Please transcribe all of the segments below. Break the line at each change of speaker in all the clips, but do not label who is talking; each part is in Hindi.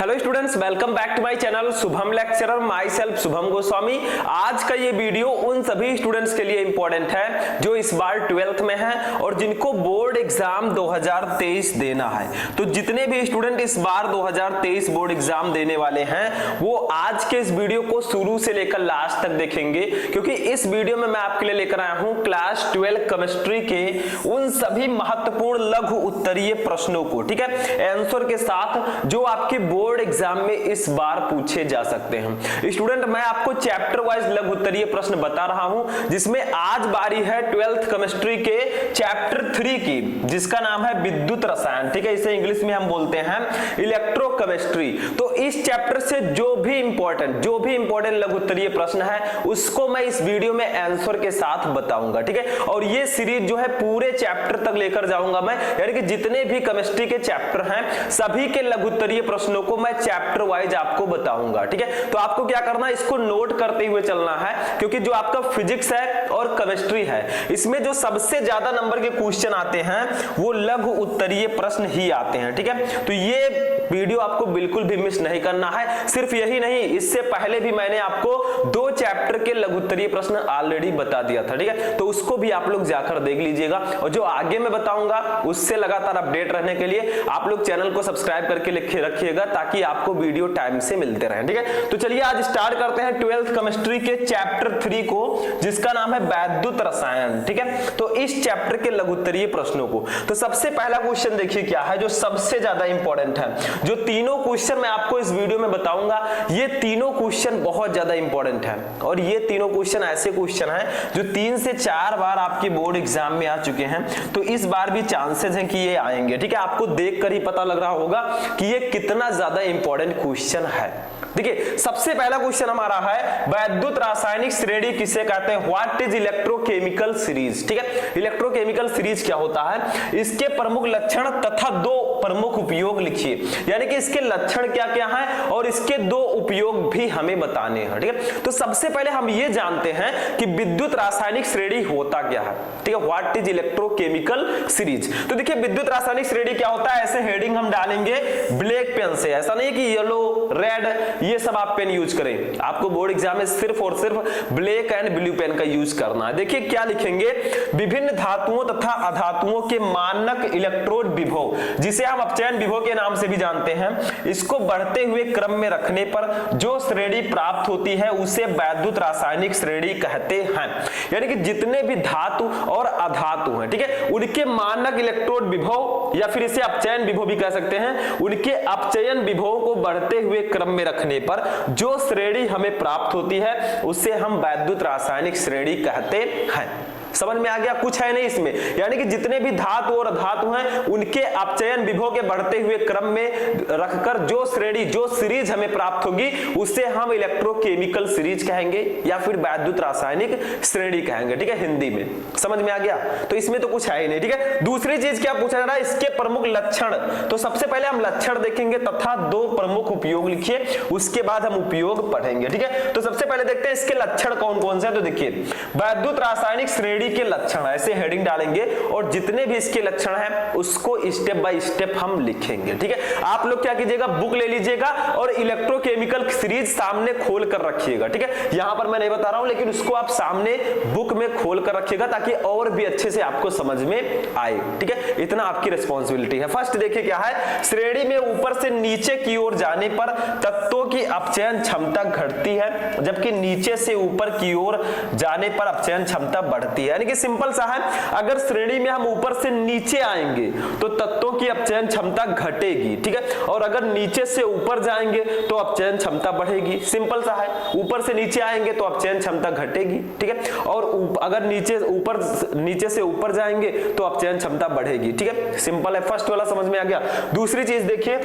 Hello students, welcome back to my channel Shubham lecturer, myself Shubham Goswami. आज का ये वीडियो उन सभी स्टूडेंट्स के लिए इंपॉर्टेंट है जो इस बार 12th में हैं और जिनको बोर्ड एग्जाम 2023 देना है। तो जितने भी स्टूडेंट इस बार 2023 बोर्ड एग्जाम देने वाले हैं वो आज के इस वीडियो को शुरू से लेकर लास्ट तक देखेंगे, क्योंकि इस वीडियो में मैं आपके लिए लेकर आया हूं क्लास 12 केमिस्ट्री के उन सभी महत्वपूर्ण लघु उत्तरीय प्रश्नों को, ठीक है, आंसर के साथ जो आपके बोर्ड एग्जाम में इस बार पूछे जा सकते हैं। स्टूडेंट, मैं आपको चैप्टर वाइज लघु उत्तरीय प्रश्न बता रहा हूं, जिसमें आज बारी है 12th केमिस्ट्री के चैप्टर 3 की, जिसका नाम है विद्युत रसायन, ठीक है, इसे इंग्लिश में हम बोलते हैं इलेक्ट्रोकेमिस्ट्री। तो इस चैप्टर से जो भी इंपॉर्टेंट लघु उत्तरीय प्रश्न है उसको मैं इस वीडियो में आंसर के साथ बताऊंगा, ठीक है। और ये सीरीज जो है पूरे चैप्टर तक लेकर जाऊंगा मैं, यानी कि जितने भी केमिस्ट्री के चैप्टर हैं सभी के लघु उत्तरीय प्रश्नों को मैं चैप्टर वाइज आपको बताऊंगा, ठीक है। तो आपको क्या करना है, इसको नोट करते हुए चलना है, क्योंकि जो आपका फिजिक्स है और केमिस्ट्री है इसमें जो सबसे ज्यादा नंबर के क्वेश्चन आते हैं वो लघु उत्तरीय प्रश्न ही आते हैं, ठीक है। तो ये वीडियो आपको बिल्कुल भी मिस नहीं करना है। सिर्फ यही नहीं, इससे पहले भी मैंने आपको 2 चैप्टर के लघु उत्तरीय प्रश्न ऑलरेडी बता दिया था, ठीक है। तो उसको भी आप लोग जाकर देख लीजिएगा, और जो आगे मैं बताऊंगा उससे लगातार अपडेट रहने के लिए आप लोग चैनल को सब्सक्राइब करके लिखे रखिएगा, ताकि आपको वीडियो टाइम से मिलते रहे, ठीक है। तो चलिए आज स्टार्ट करते हैं 12th केमिस्ट्री के चैप्टर 3 को, जिसका नाम है वैद्युत रसायन, ठीक है। तो इस चैप्टर के लघु उत्तरीय प्रश्नों को, तो सबसे पहला क्वेश्चन देखिए क्या है जो सबसे ज्यादा इंपॉर्टेंट है। जो तीनों क्वेश्चन मैं आपको इस वीडियो में बताऊंगा ये तीनों क्वेश्चन बहुत ज्यादा इंपॉर्टेंट है, और ये तीनों क्वेश्चन ऐसे क्वेश्चन हैं जो 3 से 4 बार आपके बोर्ड एग्जाम में आ चुके हैं। तो इस बार भी चांसेस हैं कि ये आएंगे, ठीक है। आपको देखकर ही पता लग रहा होगा कि ये कितना ज्यादा इंपॉर्टेंट क्वेश्चन है। देखिए सबसे पहला क्वेश्चन हमारा है वैद्युत रासायनिक श्रेणी किसे कहते हैं, व्हाट इज इलेक्ट्रोकेमिकल सीरीज, ठीक है। इलेक्ट्रोकेमिकल सीरीज क्या होता है, इसके प्रमुख लक्षण तथा 2 प्रमुख उपयोग लिखिए, यानी कि इसके लक्षण क्या क्या हैं और इसके 2 उपयोग भी हमें बताने हैं, ठीक है। तो सबसे पहले हम ये जानते हैं कि विद्युत रासायनिक श्रेणी होता क्या है, ठीक है, व्हाट इज इलेक्ट्रोकेमिकल सीरीज। तो देखिए विद्युत रासायनिक श्रेणी क्या होता है, ऐसे हेडिंग हम डालेंगे ब्लैक पेन से, ऐसा नहीं कि येलो रेड ये सब आप पेन यूज करें, आपको बोर्ड एग्जाम में सिर्फ और सिर्फ ब्लैक एंड ब्लू पेन का यूज करना है। देखिए क्या लिखेंगे, विभिन्न धातुओं तथा अधातुओं के मानक इलेक्ट्रोड विभव, जिसे हम अपचयन विभव के नाम से भी जानते हैं, इसको बढ़ते हुए क्रम में रखने पर जो श्रेणी प्राप्त होती है उसे वैद्युत रासायनिक श्रेणी कहते हैं। यानी कि जितने भी धातु और अधातु हैं, ठीक है, उनके मानक इलेक्ट्रोड विभव या फिर इसे अपचयन विभव भी कह सकते हैं, उनके अपचयन विभव को बढ़ते हुए क्रम में रखने पर जो श्रेणी हमें प्राप्त होती है उसे हम वैद्युत रासायनिक श्रेणी कहते हैं। समझ में आ गया, कुछ है नहीं इसमें, यानी कि जितने भी धातु और अधातु हैं उनके अपचयन विभव के बढ़ते हुए क्रम में रखकर जो श्रेणी जो सीरीज हमें प्राप्त होगी उसे हम इलेक्ट्रोकेमिकल सीरीज कहेंगे या फिर वैद्युत रासायनिक श्रेणी कहेंगे, ठीक है, हिंदी में। समझ में आ गया, तो इसमें तो कुछ है ही नहीं, ठीक है। दूसरी चीज क्या पूछा जा रहा है, इसके प्रमुख लक्षण। तो सबसे पहले हम लक्षण देखेंगे तथा 2 प्रमुख उपयोग लिखिए, उसके बाद हम उपयोग पढ़ेंगे, ठीक है। तो सबसे पहले देखते हैं इसके लक्षण कौन कौन से हैं। तो देखिए वैद्युत रासायनिक श्रेणी के लक्षण, ऐसे हेडिंग डालेंगे और जितने भी इसके लक्षण हैं उसको स्टेप बाय स्टेप हम लिखेंगे, ठीक है। आप लोग क्या कीजिएगा, बुक ले लीजिएगा और इलेक्ट्रोकेमिकल सीरीज सामने खोल कर रखिएगा, ठीक है। यहां पर मैं नहीं बता रहा हूं, लेकिन उसको आप सामने बुक में खोल कर रखिएगा ताकि और भी अच्छे से आपको समझ में आए, ठीक है। इतना आपकी रिस्पॉन्सिबिलिटी है। फर्स्ट देखिए क्या है, श्रेणी में ऊपर से नीचे की ओर जाने पर तत्वों की अपचयन क्षमता घटती है, जबकि नीचे से ऊपर की ओर जाने पर अपचयन क्षमता बढ़ती है। यानी कि सिंपल सा है, अगर श्रेणी में हम ऊपर से नीचे आएंगे तो तत्वों की अपचयन क्षमता घटेगी, ठीक है, और अगर नीचे से ऊपर जाएंगे तो अपचयन क्षमता बढ़ेगी। सिंपल सा है, ऊपर से नीचे आएंगे तो अपचयन क्षमता घटेगी, ठीक है, और अगर नीचे से ऊपर जाएंगे तो अपचयन क्षमता बढ़ेगी, ठीक है। सिंपल है, फर्स्ट वाला समझ में आ गया। दूसरी चीज देखिए,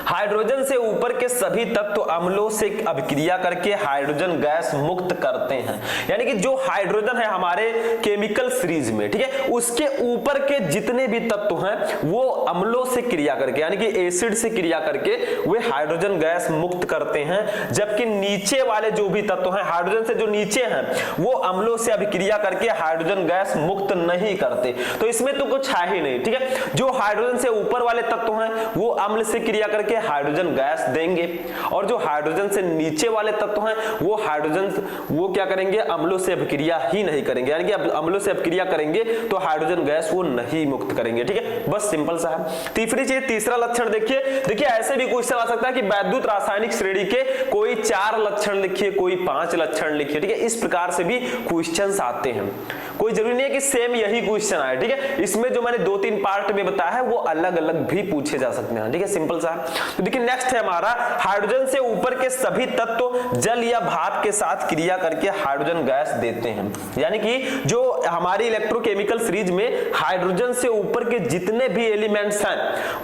हाइड्रोजन से ऊपर के सभी तत्व अम्लों से अभिक्रिया करके हाइड्रोजन गैस मुक्त करते हैं, यानी कि जो हाइड्रोजन है हमारे केमिकल सीरीज में, ठीक है, उसके ऊपर के जितने भी तत्व हैं वो अम्लों से क्रिया करके यानी कि एसिड से क्रिया करके वे हाइड्रोजन गैस मुक्त करते हैं, जबकि नीचे वाले जो भी तत्व हैं हाइड्रोजन से जो नीचे हैं वो अम्लों से अभिक्रिया करके हाइड्रोजन गैस मुक्त नहीं करते। तो इसमें तो कुछ है ही नहीं, ठीक है। जो हाइड्रोजन से ऊपर वाले तत्व हैं वो अम्ल से क्रिया करके करके हाइड्रोजन गैस देंगे, और जो हाइड्रोजन से नीचे वाले तत्व हैं वो हाइड्रोजन वो क्या करेंगे, अम्लों से अभिक्रिया ही नहीं करेंगे, यानी कि अम्लों से अभिक्रिया करेंगे तो हाइड्रोजन गैस वो नहीं मुक्त करेंगे। ठीक है, बस सिंपल सा है। तीसरा लक्षण देखिए ऐसे भी क्वेश्चन आ सकता है कि वैद्युत रासायनिक श्रेणी के कोई 4 लक्षण लिखिए, कोई 5 लक्षण लिखिए। ठीक है, इस प्रकार से भी क्वेश्चंस आते हैं, कोई जरूरी नहीं है कि सेम यही क्वेश्चन आए। ठीक है, इसमें जो मैंने 2-3 पार्ट में बताया है वो अलग अलग भी पूछे जा सकते हैं। ठीक है, सिंपल सा है। तो देखिए नेक्स्ट है हमारा, हाइड्रोजन से ऊपर के सभी तत्व जल या भाप के साथ क्रिया करके हाइड्रोजन गैस देते हैं, यानी कि जो हमारी इलेक्ट्रोकेमिकल सीरीज में हाइड्रोजन से ऊपर के जितने भी एलिमेंट्स हैं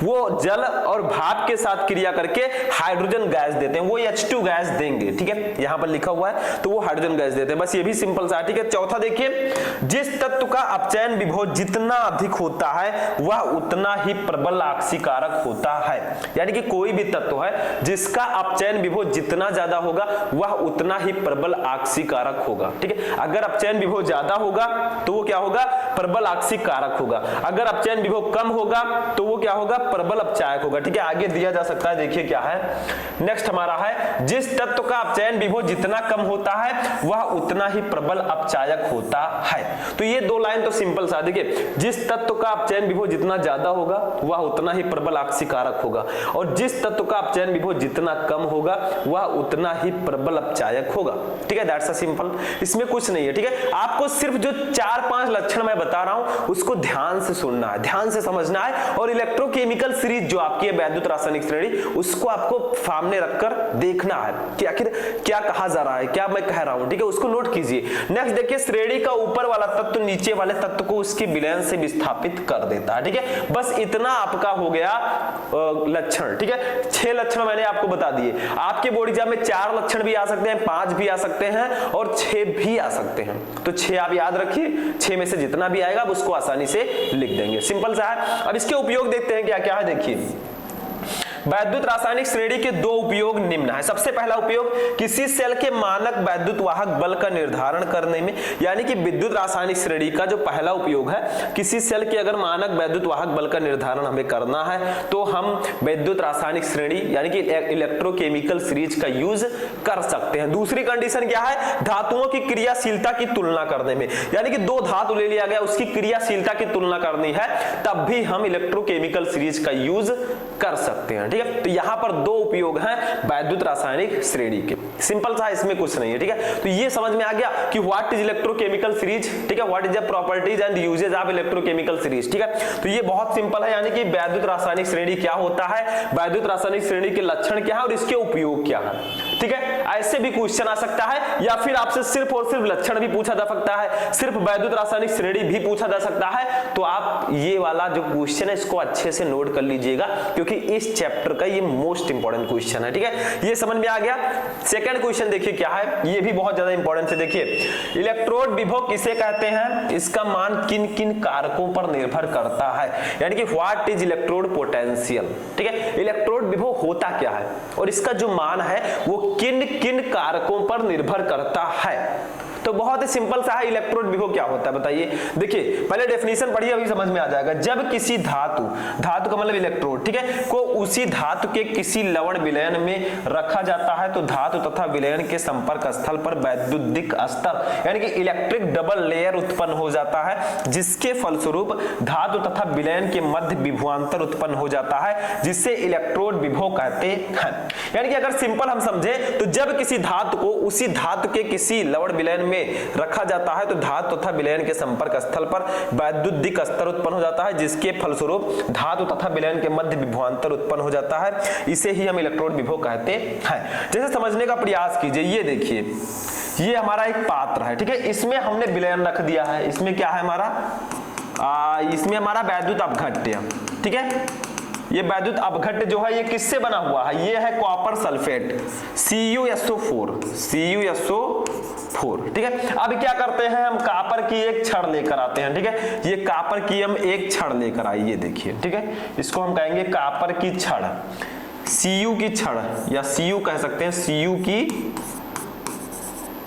वो जल और भाप के साथ क्रिया करके हाइड्रोजन गैस देते हैं, वो H2 गैस देंगे। ठीक है, यहां पर लिखा हुआ है, तो वो हाइड्रोजन गैस देते हैं, बस ये भी सिंपल सा है। ठीक है, चौथा देखिए, जिस तत्व का अपचयन विभव जितना अधिक होता है वह उतना ही प्रबल आक्सीकारक होता है, यानी कि कोई भी तत्व है जिसका अपचयन विभव जितना ज्यादा होगा वह उतना ही प्रबल आक्सीकारक होगा। ठीक है, अगर अपचयन विभव ज्यादा होगा तो वो क्या होगा, प्रबल आक्सीकारक होगा, अगर अपचयन विभव कम होगा तो वो क्या होगा, प्रबल अपचायक होगा। ठीक है, आगे दिया जा सकता है, देखिए क्या है नेक्स्ट हमारा है, जिस तत्व का अपचयन विभव जितना कम होता है वह उतना ही प्रबल अपचायक होता है। तो ये 2 लाइन तो सिंपल सा, देखिए जिस तत्व का अपचयन विभव जितना ज्यादा होगा वह उतना ही प्रबल आक्सीकारक होगा, और जिस तत्व का अपचयन विभव जितना कम होगा वह उतना ही प्रबल अपचायक होगा। ठीक है, दैट्स अ सिंपल, इसमें कुछ नहीं है। ठीक है, आपको सिर्फ जो 4-5 लक्षण मैं बता रहा हूं उसको ध्यान से सुनना है, ध्यान से समझना है, और इलेक्ट्रोकेमिकल सीरीज जो आपकी है वैद्युत रासायनिक श्रेणी, उसको आपको सामने रखकर देखना है कि आखिर क्या कहा जा रहा है, क्या मैं कह रहा हूं। ठीक है, उसको नोट कीजिए। नेक्स्ट देखिए, श्रेणी का ऊपर वाला तत्व नीचे वाले तत्व को उसकी विलयन से विस्थापित कर देता है। ठीक है, बस इतना आपका हो गया लक्षण। ठीक है, 6 लक्षण मैंने आपको बता दिए। आपके बोर्ड एग्जाम में 4 लक्षण भी आ सकते हैं, 5 भी आ सकते हैं और 6 भी आ सकते हैं, तो 6 आप याद रखिए, 6 में से जितना भी आएगा उसको आसानी से लिख देंगे, सिंपल सा है। अब इसके उपयोग देखते हैं क्या क्या है। देखिए वैद्युत रासायनिक श्रेणी के 2 उपयोग निम्न है। सबसे पहला उपयोग, किसी सेल के मानक वैद्युत वाहक बल का निर्धारण करने में, यानी कि विद्युत रासायनिक श्रेणी का जो पहला उपयोग है, किसी सेल के अगर मानक वैद्युत वाहक बल का निर्धारण हमें करना है तो हम विद्युत रासायनिक श्रेणी यानी कि इलेक्ट्रोकेमिकल सीरीज का यूज कर सकते हैं। दूसरी कंडीशन क्या है, धातुओं की क्रियाशीलता की तुलना करने में, यानी कि 2 धातु ले लिया गया, उसकी क्रियाशीलता की तुलना करनी है, तब भी हम इलेक्ट्रोकेमिकल सीरीज का यूज कर सकते हैं। ठीक है, तो यहां पर 2 उपयोग हैं वैद्युत रासायनिक श्रेणी के, सिंपल सा, इसमें कुछ नहीं है। ठीक है, तो ये समझ में आ गया कि व्हाट इज इलेक्ट्रोकेमिकल सीरीज। ठीक है, what is the properties and usages of electrochemical series. ठीक है, तो ये बहुत सिंपल है, यानी कि वैद्युत रासायनिक श्रेणी क्या होता है, वैद्युत रासायनिक श्रेणी के लक्षण क्या है और इसके उपयोग क्या है। ठीक है, ऐसे भी क्वेश्चन आ सकता है, या फिर आपसे सिर्फ और सिर्फ लक्षण भी पूछा जा सकता है, सिर्फ वैद्युत रासायनिक श्रेणी भी पूछा जा सकता है। तो आप ये वाला जो क्वेश्चन है इसको अच्छे से नोट कर लीजिएगा, क्योंकि इस चैप्टर का ये मोस्ट इंपॉर्टेंट क्वेश्चन है। ठीक है, ये समझ में आ गया। सेकंड क्वेश्चन देखिए क्या है, ये भी बहुत ज्यादा इंपॉर्टेंट है। देखिए इलेक्ट्रोड विभव किसे कहते हैं, इसका मान किन किन कारकों पर निर्भर करता है, यानी कि व्हाट इज इलेक्ट्रोड पोटेंशियल। ठीक है, इलेक्ट्रोड विभव होता क्या है और इसका जो मान है वो किन किन कारकों पर निर्भर करता है। तो बहुत ही सिंपल सा है, इलेक्ट्रोड विभव क्या होता है बताइए। देखिए पहले डेफिनेशन पढ़िए, अभी समझ में आ जाएगा। जब किसी धातु का मतलब इलेक्ट्रोड, ठीक है, को उसी धातु के किसी लवण विलयन में रखा जाता है तो धातु तथा विलयन के संपर्क स्थल पर वैद्युतिक स्तर यानी कि इलेक्ट्रिक डबल लेयर उत्पन्न हो जाता है, जिसके फलस्वरूप धातु तथा विलयन के मध्य विभवांतर उत्पन्न हो जाता है, जिसे इलेक्ट्रोड विभव कहते हैं। यानी कि अगर सिंपल हम समझे तो जब किसी धातु को उसी धातु के किसी लवण विलयन में रखा जाता है तो धातु तथा विलयन के संपर्क स्थल पर वैद्युतिक स्तर उत्पन्न हो जाता है, जिसके फलस्वरूप धातु तथा विलयन के मध्य विभवांतर उत्पन्न हो जाता है। इसे ही हम इलेक्ट्रोड विभव कहते हैं। जैसे समझने का प्रयास कीजिए, ये देखिए ये हमारा एक पात्र है, ठीक है, इसमें हमने विलयन रख दिया है। इसमें क्या है हमारा, इसमें हमारा वैद्युत अपघट्य, ठीक है। ये वैद्युत अपघट्य जो है ये किससे बना हुआ है, ये है कॉपर सल्फेट CuSO4, ठीक है। अब क्या करते हैं, हम कॉपर की एक छड़ लेकर आते हैं, ठीक है। ये कॉपर की हम एक छड़ लेकर आई, ये देखिए, ठीक है, इसको हम कहेंगे कॉपर की छड़, Cu की छड़ या Cu कह सकते हैं, Cu की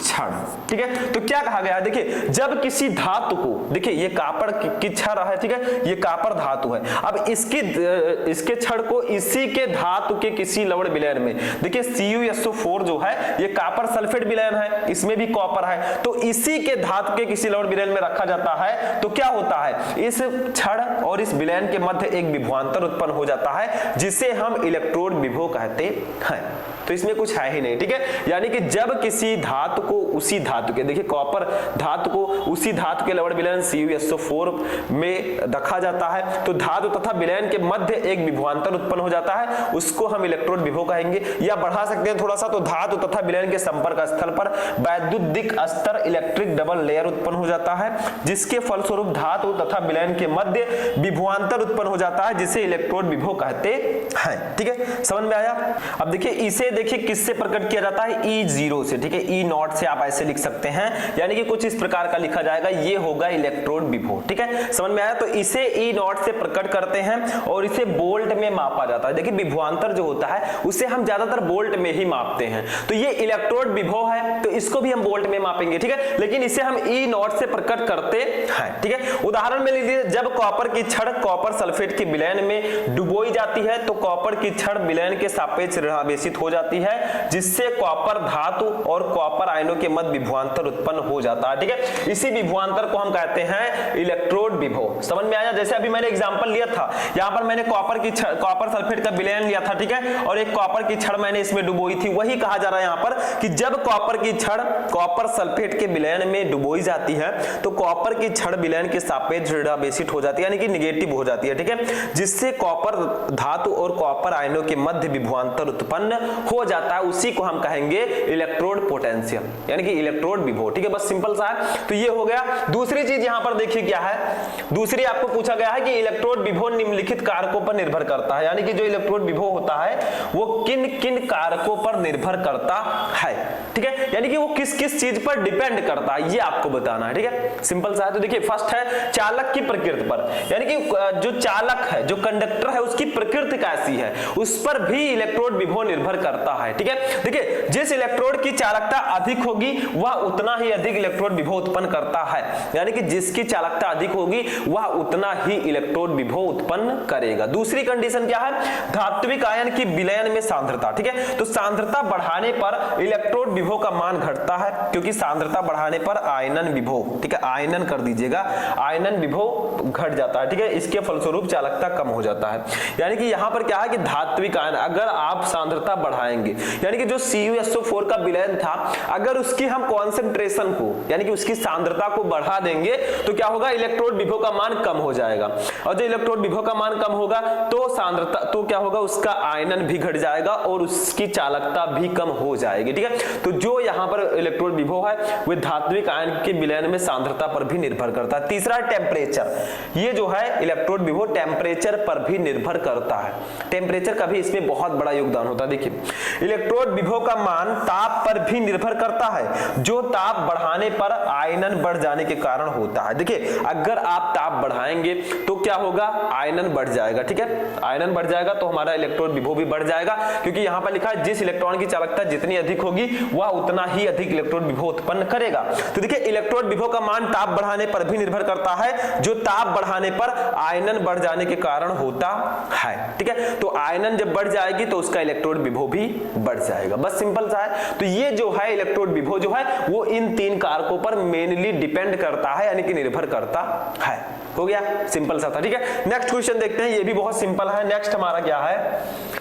छड़, ठीक है। तो क्या कहा गया है, देखिए जब किसी धातु को, देखिए ये कॉपर की छड़ है, ठीक है, ये कॉपर धातु है। अब इसके छड़ को इसी के धातु के किसी लवण विलयन में, देखिए CuSO4 जो है ये कॉपर सल्फेट विलयन है, इसमें भी कॉपर है, तो इसी के धातु के किसी लवण विलयन में रखा जाता है तो क्या होता है, इस छड़ और इस विलयन के मध्य एक विभवांतर उत्पन्न हो जाता है जिसे हम इलेक्ट्रोड विभव कहते हैं। तो इसमें कुछ है ही नहीं, ठीक है। यानी कि जब किसी धातु को उसी धातु के, देखिए कॉपर धातु को उसी धातु के लवण विलयन CuSO4 में रखा जाता है तो धातु तथा विलयन के मध्य एक विभवांतर उत्पन्न हो जाता है, उसको हम इलेक्ट्रोड विभव कहेंगे। या बढ़ा सकते हैं थोड़ा सा, तो धातु तथा विलयन के संपर्क स्थल पर वैद्युतिक स्तर इलेक्ट्रिक डबल लेयर उत्पन्न हो जाता है जिसके फलस्वरूप धातु तथा विलयन के मध्य विभवांतर उत्पन्न हो जाता है जिसे इलेक्ट्रोड विभव कहते हैं, ठीक है। समझ में आया। अब देखिए इसे, देखिए किससे प्रकट किया जाता है, E0 से, ठीक है, E0 से आप ऐसे लिख सकते हैं, यानी कि कुछ इस प्रकार का लिखा जाएगा, ये होगा इलेक्ट्रोड विभव, ठीक है। समझ में आया। तो इसे E0 से प्रकट करते हैं और इसे वोल्ट में मापा जाता है। देखिए विभवांतर जो होता है उसे हम ज्यादातर वोल्ट में ही मापते हैं, तो ये इलेक्ट्रोड विभव है तो इसको भी हम वोल्ट में मापेंगे, ठीक है, लेकिन इसे हम E0 से प्रकट करते हैं, ठीक है। उदाहरण में लीजिए, जब कॉपर की छड़ कॉपर सल्फेट के विलयन में डुबोई जाती है तो कॉपर की छड़ विलयन के सापेक्ष ऋणावेशित हो जाती है जिससे कॉपर धातु और कॉपर आयनों के मध्य विभवांतर उत्पन्न हो जाता है, ठीक है। इसी विभवांतर को हम कहते हैं इलेक्ट्रोड विभव। समझ में आया। जैसे अभी मैंने एग्जांपल लिया था, यहां पर मैंने कॉपर सल्फेट का विलयन लिया था, ठीक है, और एक कॉपर की छड़ मैंने इसमें डुबोई थी। वही कहा जा रहा है यहां पर कि जब कॉपर की छड़ कॉपर सल्फेट के विलयन में डुबोई जाती है तो कॉपर की छड़ विलयन के सापेक्ष ऋणावेशित हो जाती है, यानी कि निगेटिव हो जाती है, ठीक है, जिससे कॉपर धातु और कॉपर आयनों के मध्य विभवांतर उत्पन्न हो जाता है। उसी को हम कहेंगे इलेक्ट्रोड पोटेंशियल, यानी कि इलेक्ट्रोड विभव, ठीक है। बस सिंपल सा है। तो ये हो गया। दूसरी चीज यहां पर देखिए क्या है, दूसरी आपको पूछा गया है कि इलेक्ट्रोड विभव निम्नलिखित कारकों पर निर्भर करता है, यानी कि जो इलेक्ट्रोड विभव होता है वो किन किन कारकों पर निर्भर करता है, ठीक है, यानी कि वो किस किस चीज पर डिपेंड करता है ये आपको बताना है, ठीक है। सिंपल सा है। तो देखिए फर्स्ट है चालक की प्रकृति पर, यानी कि जो चालक है, जो कंडक्टर है, उसकी प्रकृति कैसी है उस पर भी इलेक्ट्रोड विभव निर्भर करता है, ठीक है। देखिए जिस इलेक्ट्रोड की चालकता अधिक होगी वह उतना ही अधिक इलेक्ट्रोड विभव उत्पन्न करता है, यानी कि जिसकी चालकता अधिक होगी वह उतना ही इलेक्ट्रोड विभव उत्पन्न करेगा। दूसरी कंडीशन क्या है, धात्विक आयन की विलयन में सांद्रता, ठीक है। तो सांद्रता बढ़ाने पर इलेक्ट्रोड विभव का मान घटता है, क्योंकि सांद्रता बढ़ाने पर आयनन विभव, ठीक है, आयनन कर दीजिएगा, आयनन विभव घट जाता है, ठीक है, इसके फलस्वरूप चालकता कम हो जाता है। यानी कि यहां पर क्या है कि धात्विक आयन अगर आप सांद्रता बढ़ाएंगे, यानी कि जो CuSO4 का विलयन था अगर उसकी हम कॉन्सेंट्रेशन को, यानी कि उसकी सांद्रता को बढ़ा देंगे तो क्या होगा, इलेक्ट्रोड विभव का मान कम हो जाएगा, और जो इलेक्ट्रोड विभव का मान कम होगा तो सांद्रता, तो क्या होगा, उसका आयनन भी घट जाएगा और उसकी चालकता भी कम हो जाएगी, ठीक है। तो जो यहां पर इलेक्ट्रोड विभव है वह धात्विक आयन के विलयन में सांद्रता पर भी निर्भर करता है। तीसरा टेम्परेचर, ये जो है इलेक्ट्रोड विभव टेम्परेचर पर भी निर्भर करता है, टेम्परेचर का भी इसमें बहुत बड़ा योगदान होता है। देखिए इलेक्ट्रोड विभव का मान ताप पर भी निर्भर करता है, जो ताप बढ़ाने पर आयनन बढ़ जाने के कारण होता है। देखिए अगर आप ताप बढ़ाएंगे तो क्या होगा, आयनन बढ़ जाएगा, ठीक है, आयनन बढ़ जाएगा तो हमारा इलेक्ट्रोड विभव भी बढ़ जाएगा, क्योंकि यहां पर लिखा है जिस इलेक्ट्रॉन की चालकता जितनी अधिक होगी वह उतना ही अधिक इलेक्ट्रोड विभव उत्पन्न करेगा। तो देखिए इलेक्ट्रोड विभव का मान ताप बढ़ाने पर भी निर्भर करता है, जो ताप बढ़ाने पर आयनन बढ़ जाने के कारण होता है, ठीक है। तो आयनन जब बढ़ जाएगी तो उसका इलेक्ट्रोड विभव भी बढ़ जाएगा, बस सिंपल सा है। तो ये जो है इलेक्ट्रोड विभव जो है वो इन तीन कारकों पर मेनली डिपेंड करता है, यानी कि निर्भर करता है। हो गया, सिंपल सा था, ठीक है। नेक्स्ट क्वेश्चन देखते हैं, ये भी बहुत सिंपल है। नेक्स्ट हमारा क्या है,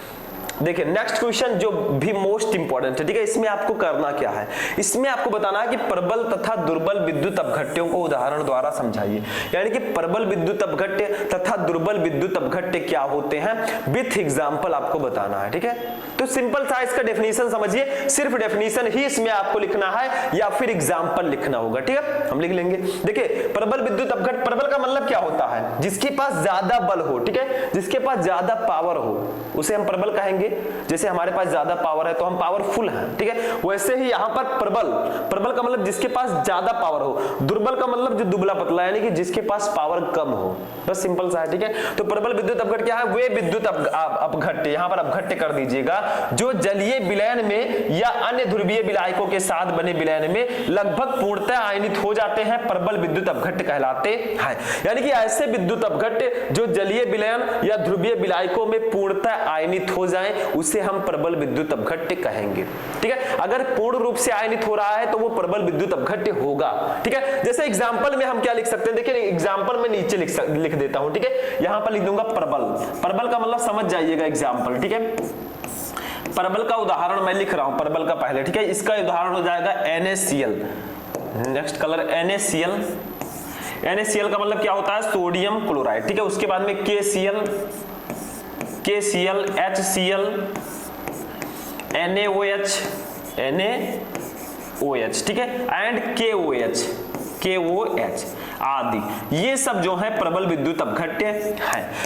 देखिए नेक्स्ट क्वेश्चन जो भी मोस्ट इंपॉर्टेंट है, ठीक है। इसमें आपको करना क्या है, इसमें आपको बताना है कि प्रबल तथा दुर्बल विद्युत अपघट्यों को उदाहरण द्वारा समझाइए, यानी कि प्रबल विद्युत अपघट्य तथा दुर्बल विद्युत अपघट्य क्या होते हैं विथ एग्जांपल आपको बताना है, ठीक है। तो सिंपल सा इसका डेफिनेशन समझिए, सिर्फ डेफिनेशन ही इसमें आपको लिखना है या फिर एग्जांपल लिखना होगा, ठीक है, हम लिख लेंगे। देखिए प्रबल विद्युत अपघट्य, प्रबल का मतलब क्या होता है, जिसके पास ज्यादा बल हो, ठीक है, जिसके पास ज्यादा पावर हो उसे हम प्रबल कहेंगे। जैसे हमारे पास ज्यादा पावर है तो हम पावरफुल हैं, ठीक है। वैसे ही यहाँ पर प्रबल, प्रबल का मतलब जिसके पास ज्यादा पावर हो, दुर्बल का मतलब जो दुबला पतला, यानी कि जिसके पास पावर कम हो, बस सिंपल सा है, ठीक है। तो प्रबल विद्युत अपघट्य क्या है? वे विद्युत अपघट्य, यहाँ पर अपघट्य कर दीजिएगा, जो जलीय विलयन में या अन्य ध्रुवीय विलायकों के साथ बने विलयन में लगभग पूर्णतः आयनित हो जाते हैं, प्रबल विद्युत अपघट्य कहलाते हैं। यानी कि ऐसे विद्युत अपघट्य जो जलीय विलयन या ध्रुवीय विलायकों में पूर्णतः आयनित हो जाएं, उसे हम प्रबल विद्युत अपघट्य कहेंगे, ठीक है। अगर पूर्ण रूप से आयनित हो रहा है तो वो प्रबल विद्युत अपघट्य होगा, ठीक है। जैसे एग्जांपल में हम क्या लिख सकते हैं, देखिए एग्जांपल में नीचे लिख देता हूं, ठीक है। यहां पर लिख दूंगा प्रबल, प्रबल का मतलब समझ जाइएगा एग्जांपल, ठीक है। प्रबल का उदाहरण मैं लिख रहा हूं, प्रबल का पहले, ठीक है। इसका उदाहरण हो जाएगा NaCl, next colour NaCl। NaCl का मतलब क्या होता है? सोडियम क्लोराइड, ठीक है। उसके बाद में KCl, HCl, NaOH, ठीक है, एंड KOH आदि, ये सब जो है प्रबल विद्युत अपघट्य है,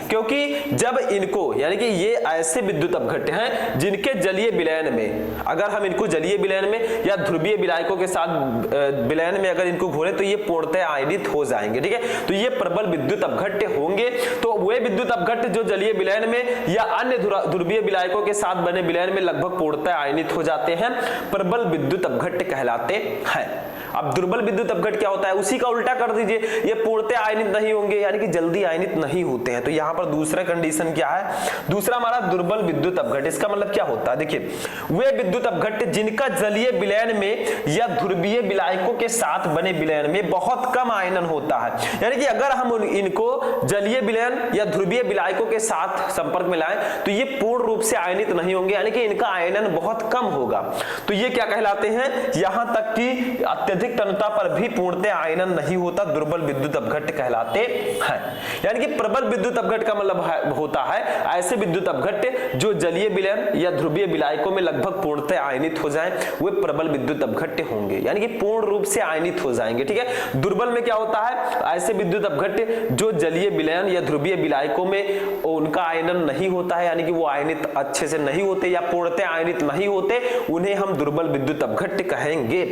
क्योंकि जब इनको, यानी कि ये ऐसे विद्युत अपघट्य हैं जिनके जलीय विलयन में, अगर हम इनको जलीय विलयन में या ध्रुवीय विलायकों के साथ विलयन में अगर इनको घोले तो ये पूर्णतः आयनित हो जाएंगे, ठीक है। तो ये प्रबल विद्युत अपघट्य होंगे। तो वे विद्युत अपघट्य जो जलीय विलयन में या अन्य ध्रुवीय विलायकों के साथ बने विलयन में लगभग पूर्णतः आयनित हो जाते हैं, प्रबल विद्युत अपघट्य कहलाते हैं। अब दुर्बल विद्युत अपघट्य क्या होता है? उसी का उल्टा कर दीजिए, ये पूर्णतः आयनित नहीं होंगे, यानी कि जल्दी आयनित नहीं होते हैं। तो यहाँ पर दूसरा कंडीशन क्या है? दूसरा हमारा दुर्बल विद्युत अपघट्य, इसका मतलब क्या होता है? देखिए, वे विद्युत अपघट्य जिनका जलीय विलयन में या ध्रुवीय विलायकों के साथ बने विलयन में बहुत कम आयनन होता है, यानी कि अगर हम इनको जलीय विलयन या ध्रुवीय विलायकों के साथ संपर्क में लाएं तो ये पूर्ण रूप से आयनित नहीं होंगे, यानी कि इनका आयनन बहुत कम होगा। तो ये क्या कहलाते हैं? यहां तक कि अत्यधिक तन्यता पर भी पूर्णतः आयनन नहीं होता, दुर्बल विद्युत अपघट्य कहलाते हैं। यानी कि प्रबल विद्युत अपघट्य का मतलब होता है ऐसे विद्युत अपघट्य जो जलीय विलयन या ध्रुवीय विलायकों में लगभग पूर्णतः आयनित हो जाएं, वे प्रबल विद्युत अपघट्य होंगे, यानी कि पूर्ण रूप से आयनित हो जाएंगे, ठीक है। दुर्बल में क्या होता है? ऐसे विद्युत अपघट्य जो जलीय विलयन या ध्रुवीय विलायकों में उनका आयनन नहीं होता है, यानी कि वो आयनित अच्छे से नहीं होते या पूर्णतः आयनित नहीं होते, उन्हें हम दुर्बल विद्युत अपघट्य कहेंगे।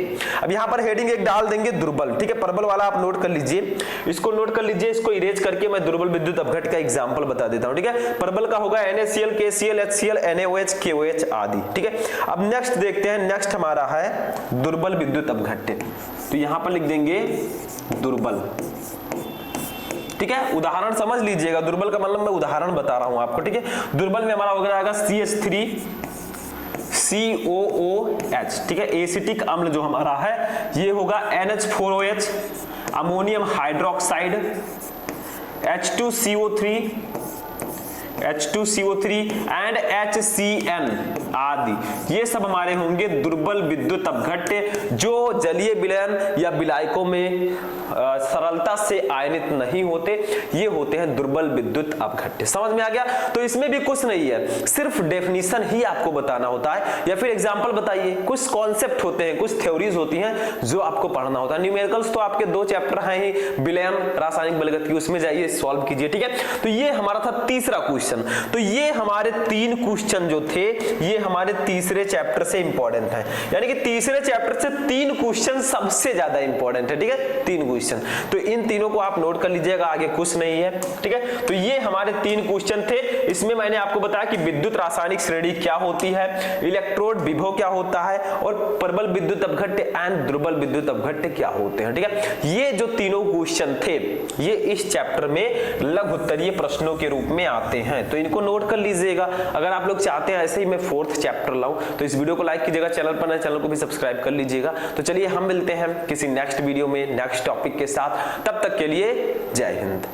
अब यहाँ पर हेडिंग एक डाल देंगे दुर्बल, ठीक है। प्रबल वाला आप नोट कर लीजिए, इसको नोट कर लीजिए, इसको इरेज करके मैं दुर्बल विद्युत अपघट्य का एग्जांपल बता देता हूं, ठीक है। प्रबल का होगा NaCl, KCl, HCl, NaOH, KOH आदि, ठीक है। अब नेक्स्ट देखते हैं, नेक्स्ट हमारा है दुर्बल विद्युत अपघट्य। तो यहां पर लिख देंगे दुर्बल, ठीक है। उदाहरण समझ लीजिएगा, दुर्बल का मतलब मैं उदाहरण बता रहा हूं आपको, ठीक है। दुर्बल में हमारा हो जाएगा CH3COOH, ठीक है। एसिटिक अम्ल जो हमारा है ये होगा NH4OH, ammonium hydroxide, H2CO3 and HCN आदि, ये सब हमारे होंगे दुर्बल विद्युत अपघट्य जो जलीय विलयन या विलायकों में सरलता से आयनित नहीं होते, ये होते हैं दुर्बल विद्युत अपघट्य। समझ में आ गया? तो इसमें भी कुछ नहीं है, सिर्फ डेफिनेशन ही आपको बताना होता है या फिर एग्जांपल बताइए। कुछ कॉन्सेप्ट होते हैं, कुछ थ्योरीज होती हैं जो आपको पढ़ना होता है। न्यूमेरिकल्स तो आपके 2 चैप्टर हैं ही, विलयन, रासायनिक बलगति, उसमें जाइए सॉल्व कीजिए, ठीक है। तो ये हमारा था तीसरा क्वेश्चन। तो ये हमारे 3 क्वेश्चन जो थे ये हमारे तीसरे चैप्टर से इंपॉर्टेंट है, यानी कि तीसरे चैप्टर से 3 क्वेश्चन सबसे ज्यादा इंपॉर्टेंट है, ठीक है। 3 क्वेश्चन, तो इन तीनों को आप नोट कर लीजिएगा, आगे कुछ नहीं है, ठीक है। तो ये हमारे 3 क्वेश्चन थे। इसमें मैंने आपको बताया कि विद्युत रासायनिक श्रेणी क्या होती है, इलेक्ट्रोड विभव क्या होता है, और प्रबल विद्युत अपघट्य एंड दुर्बल विद्युत अपघट्य क्या होते हैं, ठीक है। ये जो तीनों क्वेश्चन थे ये इस चैप्टर में लघु उत्तरीय प्रश्नों के रूप में आते हैं, तो इनको नोट कर लीजिएगा। अगर आप लोग चाहते हैं ऐसे ही मैं 4th चैप्टर लाऊं तो इस वीडियो को लाइक कीजिएगा, चैनल पर नए चैनल को भी सब्सक्राइब कर लीजिएगा। तो चलिए हम मिलते हैं किसी नेक्स्ट वीडियो में नेक्स्ट टॉपिक के साथ, तब तक के लिए जय हिंद।